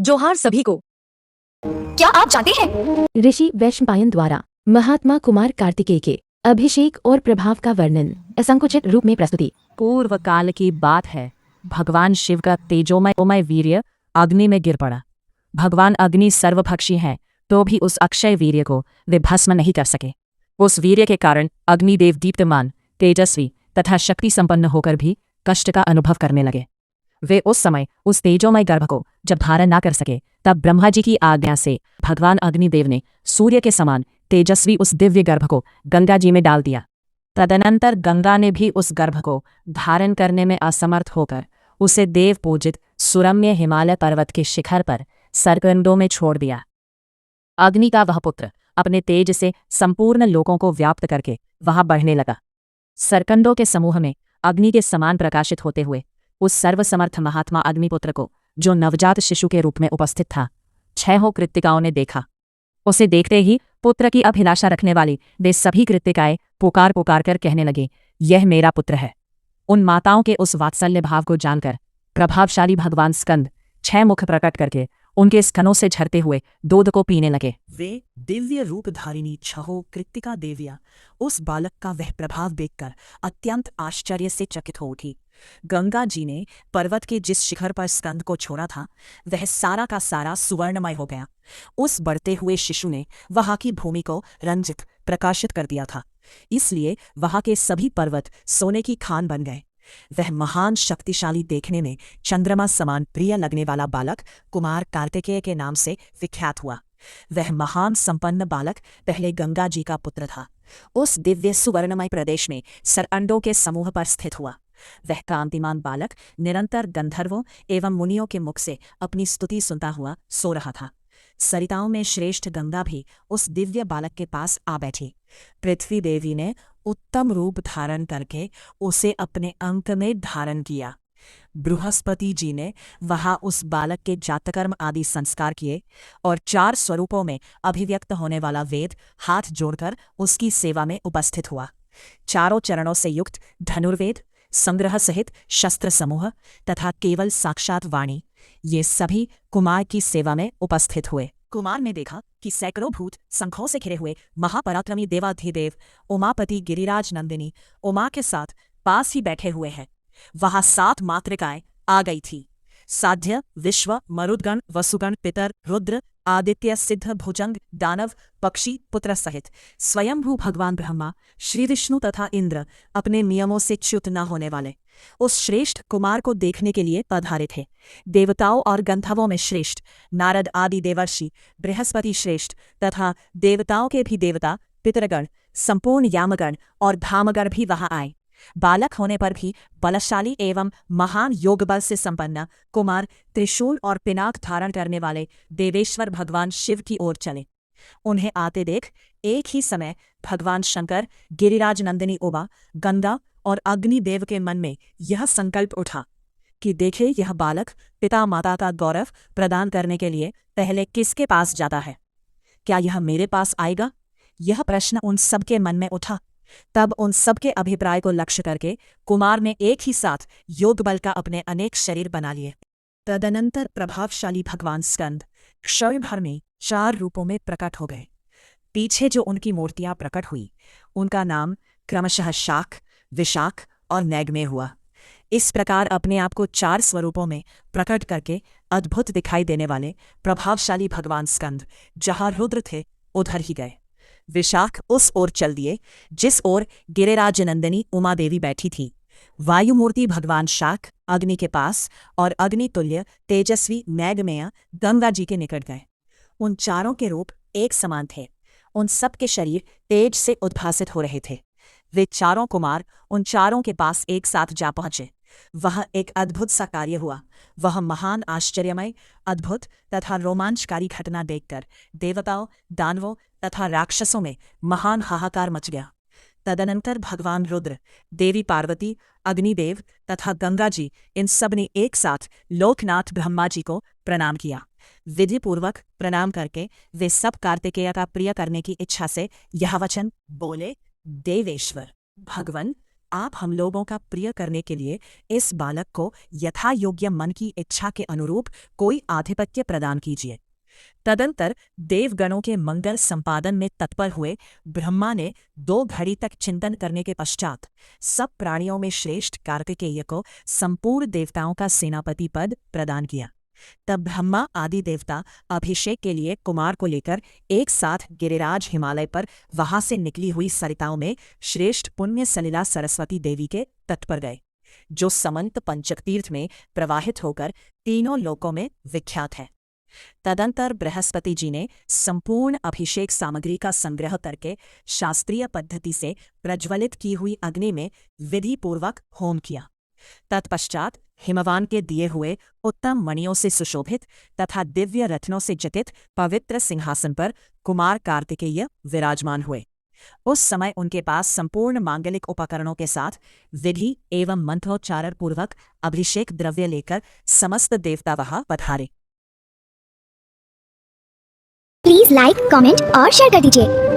जोहार सभी को। क्या आप जानते हैं ऋषि वैशंपायन द्वारा महात्मा कुमार कार्तिकेय के अभिषेक और प्रभाव का वर्णन असंकुचित रूप में प्रस्तुति। पूर्व काल की बात है। भगवान शिव का तेजोमय वीर्य अग्नि में गिर पड़ा। भगवान अग्नि सर्वभक्षी हैं, तो भी उस अक्षय वीर्य को वे भस्म नहीं कर सके। उस वीर्य के कारण अग्निदेव दीप्तमान, तेजस्वी तथा शक्ति संपन्न होकर भी कष्ट का अनुभव करने लगे। वे उस समय उस तेजोमय गर्भ को जब धारण ना कर सके, तब ब्रह्मा जी की आज्ञा से भगवान अग्निदेव ने सूर्य के समान तेजस्वी उस दिव्य गर्भ को गंगा जी में डाल दिया। तदनंतर गंगा ने भी उस गर्भ को धारण करने में असमर्थ होकर उसे देव पूजित सुरम्य हिमालय पर्वत के शिखर पर सरकंडों में छोड़ दिया। अग्नि का वह पुत्र अपने तेज से संपूर्ण लोकों को व्याप्त करके वहां बढ़ने लगा। सरकंडों के समूह में अग्नि के समान प्रकाशित होते हुए उस सर्वसमर्थ महात्मा अग्निपुत्र को, जो नवजात शिशु के रूप में उपस्थित था, 6 कृत्तिकाओं ने देखा। उसे देखते ही पुत्र की अभिलाषा रखने वाली वे सभी कृत्तिकाएं पुकार कर कहने लगे, यह मेरा पुत्र है। उन माताओं के उस वात्सल्य भाव को जानकर प्रभावशाली भगवान स्कंद 6 मुख प्रकट करके उनके स्तनों से झरते हुए दूध को पीने लगे। वे दिव्य रूप धारिणी 6 कृत्तिका देवियां उस बालक का वह प्रभाव देखकर अत्यंत आश्चर्य से चकित हो उठी। गंगा जी ने पर्वत के जिस शिखर पर स्कंद को छोड़ा था, वह सारा का सारा सुवर्णमय हो गया। उस बढ़ते हुए शिशु ने वहां की भूमि को रंजित प्रकाशित कर दिया था, इसलिए वहां के सभी पर्वत सोने की खान बन गए। वह महान शक्तिशाली, देखने में चंद्रमा समान प्रिय लगने वाला बालक कुमार कार्तिकेय के नाम से विख्यात हुआ। वह महान संपन्न बालक पहले गंगा जी का पुत्र था। उस दिव्य सुवर्णमय प्रदेश में सरअंडों के समूह पर स्थित हुआ। वह कांतिमान बालक निरंतर गंधर्वों एवं मुनियों के मुख से अपनी स्तुति सुनता हुआ सो रहा था। सरिताओं में श्रेष्ठ गंगा भी उस दिव्य बालक के पास आ बैठी। पृथ्वी देवी ने उत्तम रूप धारण करके उसे अपने अंक में धारण किया। बृहस्पति जी ने वहां उस बालक के जातकर्म आदि संस्कार किए और 4 स्वरूपों में अभिव्यक्त होने वाला वेद हाथ जोड़कर उसकी सेवा में उपस्थित हुआ। चारों चरणों से युक्त धनुर्वेद, संग्रह सहित शस्त्र समूह तथा केवल साक्षात वाणी, ये सभी कुमार की सेवा में उपस्थित हुए। कुमार ने देखा कि सैकड़ों भूत शंखों से घिरे हुए महापराक्रमी देवाधिदेव उमापति गिरिराज नंदिनी उमा के साथ पास ही बैठे हुए हैं। वहां 7 मातृकाएं आ गई थी। साध्य, विश्व, मरुदगण, वसुगण, पितर, रुद्र, आदित्य, सिद्ध, भुजंग, दानव, पक्षी, पुत्र सहित स्वयंभू भगवान ब्रह्मा, श्री विष्णु तथा इंद्र अपने नियमों से च्युत न होने वाले उस श्रेष्ठ कुमार को देखने के लिए पधारे थे। देवताओं और गंधर्वों में श्रेष्ठ नारद आदि देवर्षि, बृहस्पति श्रेष्ठ तथा देवताओं के भी देवता, पितरगण, संपूर्ण यामगण और धामगण भी वहां आए। बालक होने पर भी बलशाली एवं महान योग बल से संपन्न कुमार त्रिशूल और पिनाक धारण करने वाले देवेश्वर भगवान शिव की ओर चले। उन्हें आते देख एक ही समय भगवान शंकर, गिरिराज नंदिनी उमा, गंगा और अग्निदेव के मन में यह संकल्प उठा कि देखे यह बालक पिता माता का गौरव प्रदान करने के लिए पहले किसके पास जाता है। क्या यह मेरे पास आएगा? यह प्रश्न उन सबके मन में उठा। तब उन सबके अभिप्राय को लक्ष्य करके कुमार ने एक ही साथ योग बल का अपने अनेक शरीर बना लिए। तदनंतर प्रभावशाली भगवान स्कंद क्षण भर में 4 रूपों में प्रकट हो गए। पीछे जो उनकी मूर्तियां प्रकट हुई, उनका नाम क्रमशः शाक, विशाख और नैगमेय हुआ। इस प्रकार अपने आप को 4 स्वरूपों में प्रकट करके अद्भुत दिखाई देने वाले प्रभावशाली भगवान स्कंद जहां रुद्र थे उधर ही गए। विशाख उस ओर चल दिए जिस ओर गिरिराज नंदिनी उमा देवी बैठी थी। वायुमूर्ति भगवान शाक अग्नि के पास और अग्नितुल्य तेजस्वी नैगमेय गंगा जी के निकट गए। उन चारों के रूप एक समान थे। उन सब के शरीर तेज से उद्भासित हो रहे थे। वे चारों कुमार उन चारों के पास एक साथ जा पहुंचे। वह एक अद्भुत सा कार्य हुआ। वह महान, आश्चर्यमय, अद्भुत तथा रोमांचकारी घटना देखकर देवताओं, दानवों तथा राक्षसों में महान हाहाकार मच गया। तदनंतर भगवान रुद्र, देवी पार्वती, अग्निदेव तथा गंगा जी, इन सब ने एक साथ लोकनाथ ब्रह्मा जी को प्रणाम किया। विधिपूर्वक प्रणाम करके वे सब कार्तिकेय का प्रिय करने की इच्छा से यह वचन बोले, देवेश्वर भगवन, आप हम लोगों का प्रिय करने के लिए इस बालक को यथा योग्य मन की इच्छा के अनुरूप कोई आधिपत्य प्रदान कीजिए। तदंतर देवगणों के मंगल संपादन में तत्पर हुए ब्रह्मा ने 2 घड़ी तक चिंतन करने के पश्चात सब प्राणियों में श्रेष्ठ कार्तिकेय को संपूर्ण देवताओं का सेनापति पद प्रदान किया। तब ब्रह्मा आदि देवता अभिषेक के लिए कुमार को लेकर एक साथ गिरिराज हिमालय पर वहां से निकली हुई सरिताओं में श्रेष्ठ पुण्य सलिला सरस्वती देवी के तट पर गए, जो समंत पंचतीर्थ में प्रवाहित होकर तीनों लोकों में विख्यात है। तदंतर बृहस्पति जी ने संपूर्ण अभिषेक सामग्री का संग्रह करके शास्त्रीय पद्धति से प्रज्वलित की हुई अग्नि में विधि पूर्वक होम किया। तत्पश्चात हिमवान के दिए हुए उत्तम मणियों से सुशोभित तथा दिव्य रत्नों से जटित पवित्र सिंहासन पर कुमार कार्तिकेय विराजमान हुए। उस समय उनके पास संपूर्ण मांगलिक उपकरणों के साथ विधि एवं मंत्रोच्चारण पूर्वक अभिषेक द्रव्य लेकर समस्त देवता वहां पधारे। प्लीज लाइक, कमेंट और शेयर कर दीजिए।